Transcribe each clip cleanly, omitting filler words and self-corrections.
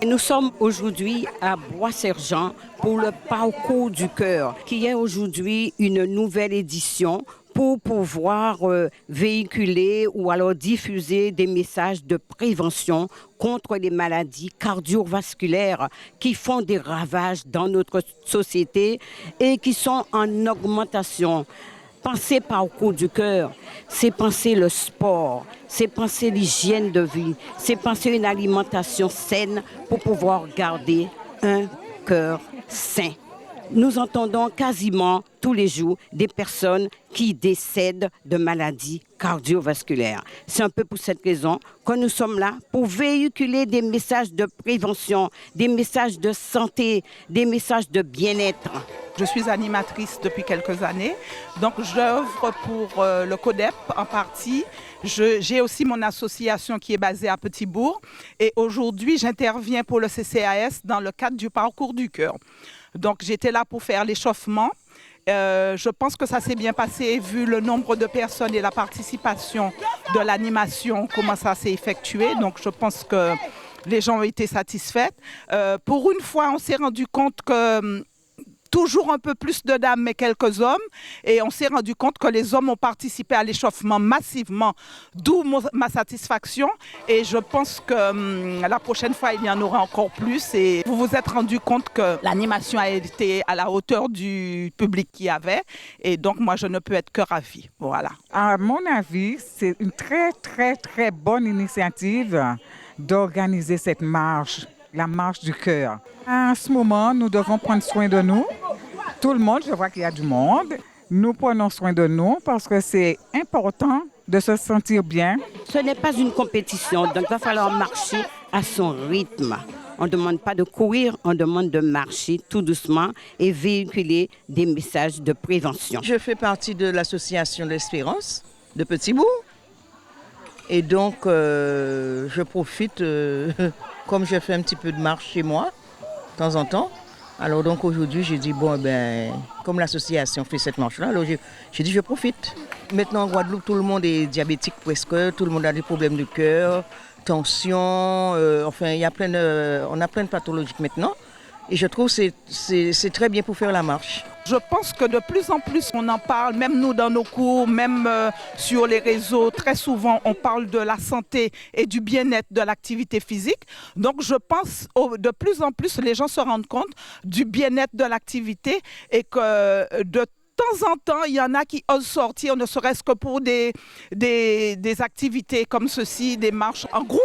Nous sommes aujourd'hui à Bois-Sergent pour le Parcours du cœur, qui est aujourd'hui une nouvelle édition pour pouvoir véhiculer ou alors diffuser des messages de prévention contre les maladies cardiovasculaires qui font des ravages dans notre société et qui sont en augmentation. Penser parcours du cœur, c'est penser le sport, c'est penser l'hygiène de vie, c'est penser une alimentation saine pour pouvoir garder un cœur sain. Nous entendons quasiment tous les jours des personnes qui décèdent de maladies cardiovasculaires. C'est un peu pour cette raison que nous sommes là pour véhiculer des messages de prévention, des messages de santé, des messages de bien-être. Je suis animatrice depuis quelques années, donc j'œuvre pour le CODEP en partie. J'ai aussi mon association qui est basée à Petit-Bourg et aujourd'hui j'interviens pour le CCAS dans le cadre du Parcours du cœur. Donc j'étais là pour faire l'échauffement. Je pense que ça s'est bien passé vu le nombre de personnes et la participation de l'animation, comment ça s'est effectué. Donc je pense que les gens ont été satisfaits. Pour une fois, on s'est rendu compte que toujours un peu plus de dames mais quelques hommes et on s'est rendu compte que les hommes ont participé à l'échauffement massivement, d'où ma satisfaction et je pense que la prochaine fois il y en aura encore plus et vous vous êtes rendu compte que l'animation a été à la hauteur du public qu'il y avait et donc moi je ne peux être que ravie. Voilà. À mon avis, c'est une très bonne initiative d'organiser cette marche. La marche du cœur. À ce moment, nous devons prendre soin de nous. Tout le monde, je vois qu'il y a du monde. Nous prenons soin de nous parce que c'est important de se sentir bien. Ce n'est pas une compétition, donc il va falloir marcher à son rythme. On ne demande pas de courir, on demande de marcher tout doucement et véhiculer des messages de prévention. Je fais partie de l'association L'Espérance de Petit-Bourg. Et donc, je profite, comme je fais un petit peu de marche chez moi, de temps en temps. Alors donc aujourd'hui, j'ai dit, bon, comme l'association fait cette marche-là, alors j'ai dit, je profite. Maintenant, en Guadeloupe, tout le monde est diabétique presque, tout le monde a des problèmes de cœur, tension, enfin, on a plein de pathologies maintenant. Et je trouve que c'est très bien pour faire la marche. Je pense que de plus en plus on en parle, même nous dans nos cours, même sur les réseaux, très souvent on parle de la santé et du bien-être de l'activité physique. Donc je pense de plus en plus les gens se rendent compte du bien-être de l'activité et que de temps en temps, il y en a qui osent sortir, ne serait-ce que pour des activités comme ceci, des marches en groupe.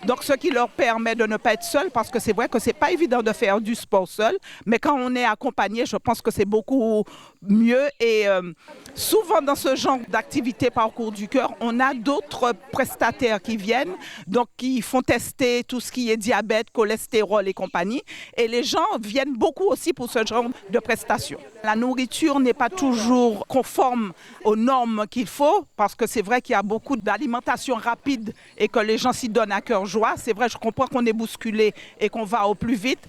Donc, ce qui leur permet de ne pas être seuls, parce que c'est vrai que ce n'est pas évident de faire du sport seul, mais quand on est accompagné, je pense que c'est beaucoup mieux. Et souvent, dans ce genre d'activité Parcours du cœur, on a d'autres prestataires qui viennent, donc qui font tester tout ce qui est diabète, cholestérol et compagnie. Et les gens viennent beaucoup aussi pour ce genre de prestations. La nourriture n'est pas toujours conforme aux normes qu'il faut, parce que c'est vrai qu'il y a beaucoup d'alimentation rapide et que les gens s'y donnent à cœur joie. C'est vrai, je comprends qu'on est bousculé et qu'on va au plus vite.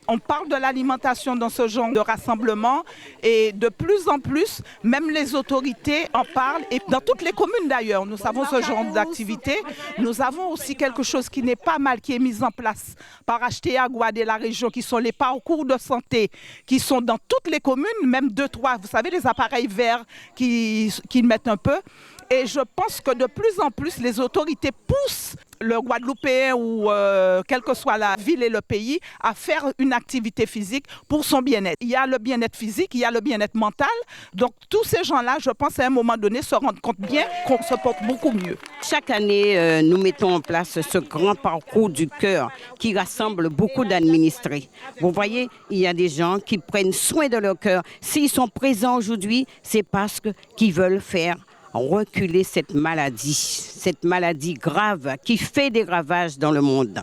On parle de l'alimentation dans ce genre de rassemblement et de plus en plus, même les autorités en parlent. Et dans toutes les communes d'ailleurs, nous avons ce genre d'activité. Nous avons aussi quelque chose qui n'est pas mal, qui est mis en place par HTA Guad et la région, qui sont les parcours de santé, qui sont dans toutes les communes, même 2, 3, vous savez, les appareils verts qui mettent un peu. Et je pense que de plus en plus, les autorités poussent le Guadeloupéen ou quelle que soit la ville et le pays à faire une activité physique pour son bien-être. Il y a le bien-être physique, il y a le bien-être mental. Donc tous ces gens-là, je pense à un moment donné, se rendent compte bien qu'on se porte beaucoup mieux. Chaque année, nous mettons en place ce grand parcours du cœur qui rassemble beaucoup d'administrés. Vous voyez, il y a des gens qui prennent soin de leur cœur. S'ils sont présents aujourd'hui, c'est parce qu'ils veulent faire reculer cette maladie grave qui fait des ravages dans le monde.